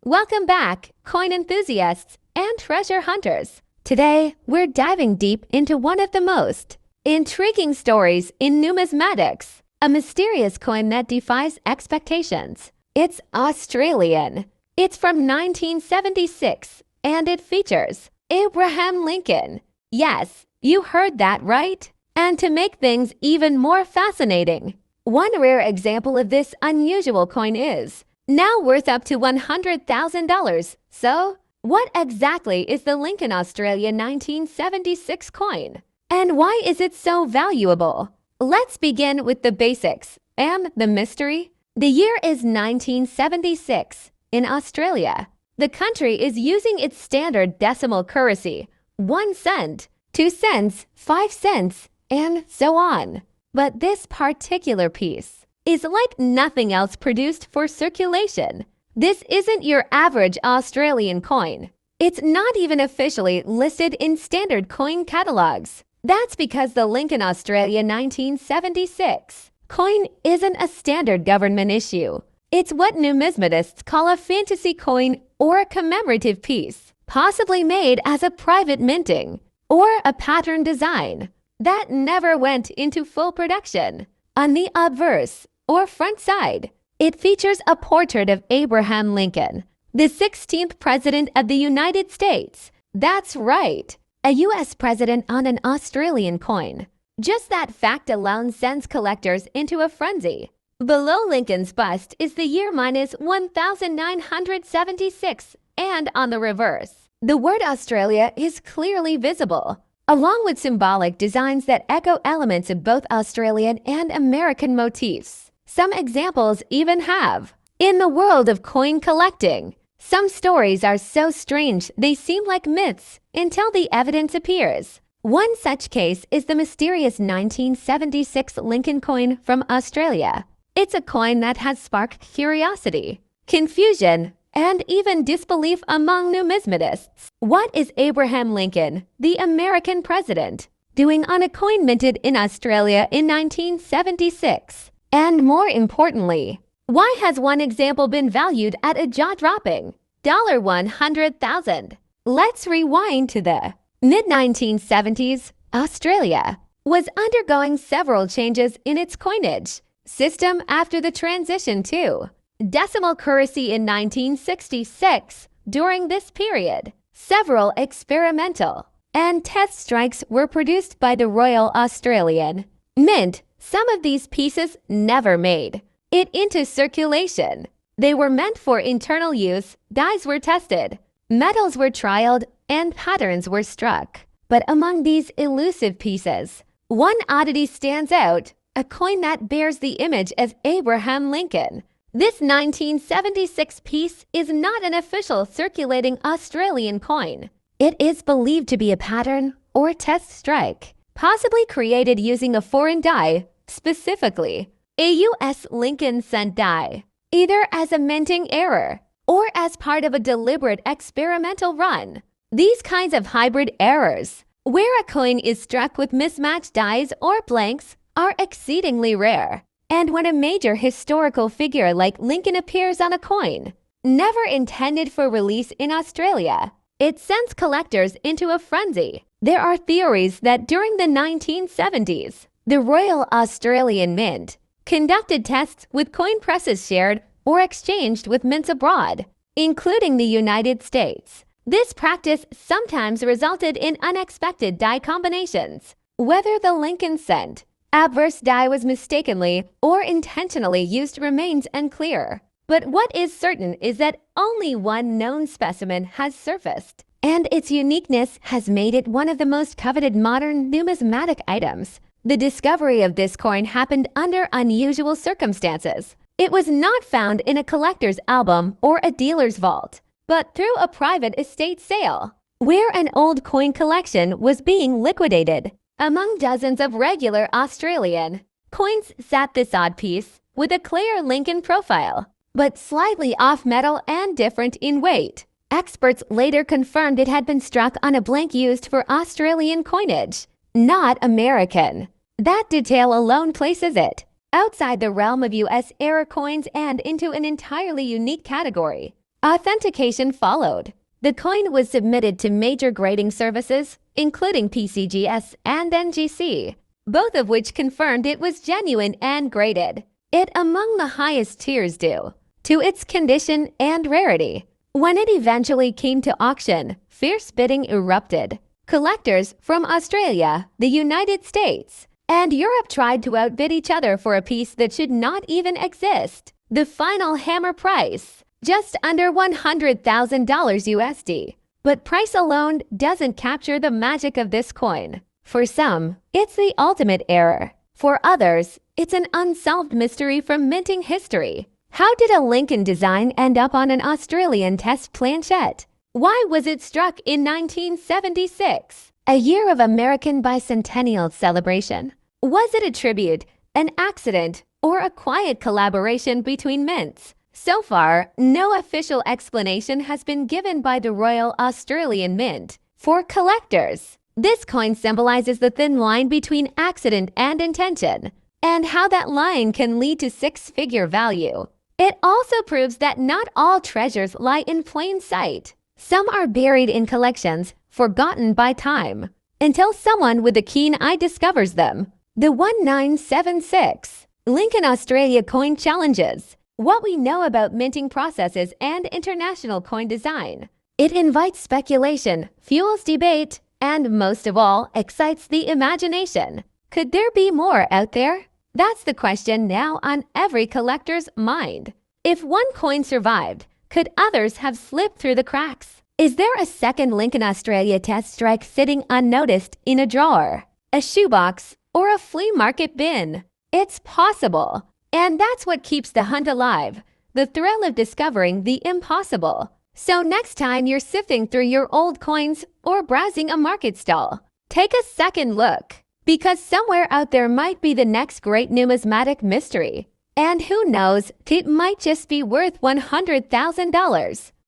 Welcome back, coin enthusiasts and treasure hunters. Today, we're diving deep into one of the most intriguing stories in numismatics, a mysterious coin that defies expectations. It's Australian. It's from 1976, and it features Abraham Lincoln. Yes, you heard that right. And to make things even more fascinating, one rare example of this unusual coin is now worth up to $100,000. So, what exactly is the Lincoln Australia 1976 coin? And why is it so valuable? Let's begin with the basics and the mystery. The year is 1976 in Australia. The country is using its standard decimal currency, 1 cent, 2 cents, 5 cents, and so on. But this particular piece is like nothing else produced for circulation. This isn't your average Australian coin. It's not even officially listed in standard coin catalogs. That's because the Lincoln Australia 1976 coin isn't a standard government issue. It's what numismatists call a fantasy coin or a commemorative piece, possibly made as a private minting or a pattern design that never went into full production. On the obverse, or front side, it features a portrait of Abraham Lincoln, the 16th President of the United States. That's right, a U.S. president on an Australian coin. Just that fact alone sends collectors into a frenzy. Below Lincoln's bust is the year minus 1976, and on the reverse, the word Australia is clearly visible, along with symbolic designs that echo elements of both Australian and American motifs. Some examples even have. In the world of coin collecting, some stories are so strange they seem like myths until the evidence appears. One such case is the mysterious 1976 Lincoln coin from Australia. It's a coin that has sparked curiosity, confusion, and even disbelief among numismatists. What is Abraham Lincoln, the American president, doing on a coin minted in Australia in 1976? And more importantly, why has one example been valued at a jaw-dropping $100,000? Let's rewind to the mid-1970s. Australia was undergoing several changes in its coinage system after the transition to decimal currency in 1966. During this period, several experimental and test strikes were produced by the Royal Australian Mint. Some of these pieces never made it into circulation. They were meant for internal use, dies were tested, metals were trialed, and patterns were struck. But among these elusive pieces, one oddity stands out, a coin that bears the image of Abraham Lincoln. This 1976 piece is not an official circulating Australian coin. It is believed to be a pattern or test strike, possibly created using a foreign die, specifically a U.S. Lincoln cent die, either as a minting error or as part of a deliberate experimental run. These kinds of hybrid errors, where a coin is struck with mismatched dies or blanks, are exceedingly rare. And when a major historical figure like Lincoln appears on a coin, never intended for release in Australia, it sends collectors into a frenzy. There are theories that during the 1970s, the Royal Australian Mint conducted tests with coin presses shared or exchanged with mints abroad, including the United States. This practice sometimes resulted in unexpected die combinations. Whether the Lincoln cent adverse die was mistakenly or intentionally used remains unclear. But what is certain is that only one known specimen has surfaced, and its uniqueness has made it one of the most coveted modern numismatic items. The discovery of this coin happened under unusual circumstances. It was not found in a collector's album or a dealer's vault, but through a private estate sale, where an old coin collection was being liquidated. Among dozens of regular Australian coins sat this odd piece with a clear Lincoln profile, but slightly off metal and different in weight. Experts later confirmed it had been struck on a blank used for Australian coinage, not American. That detail alone places it outside the realm of U.S. era coins and into an entirely unique category. Authentication followed. The coin was submitted to major grading services, including PCGS and NGC, both of which confirmed it was genuine and graded it among the highest tiers due to its condition and rarity. When it eventually came to auction, fierce bidding erupted. Collectors from Australia, the United States, and Europe tried to outbid each other for a piece that should not even exist. The final hammer price, just under $100,000 USD. But price alone doesn't capture the magic of this coin. For some, it's the ultimate error. For others, it's an unsolved mystery from minting history. How did a Lincoln design end up on an Australian test planchette? Why was it struck in 1976, a year of American bicentennial celebration? Was it a tribute, an accident, or a quiet collaboration between mints? So far, no official explanation has been given by the Royal Australian Mint. For collectors, this coin symbolizes the thin line between accident and intention, and how that line can lead to six-figure value. It also proves that not all treasures lie in plain sight. Some are buried in collections, forgotten by time, until someone with a keen eye discovers them. The 1976 Lincoln Australia Coin Challenges. What we know about minting processes and international coin design. It invites speculation, fuels debate, and most of all, excites the imagination. Could there be more out there? That's the question now on every collector's mind. If one coin survived, could others have slipped through the cracks? Is there a second Lincoln Australia test strike sitting unnoticed in a drawer, a shoebox, or a flea market bin? It's possible. And that's what keeps the hunt alive, the thrill of discovering the impossible. So next time you're sifting through your old coins or browsing a market stall, take a second look, because somewhere out there might be the next great numismatic mystery. And who knows, it might just be worth $100,000.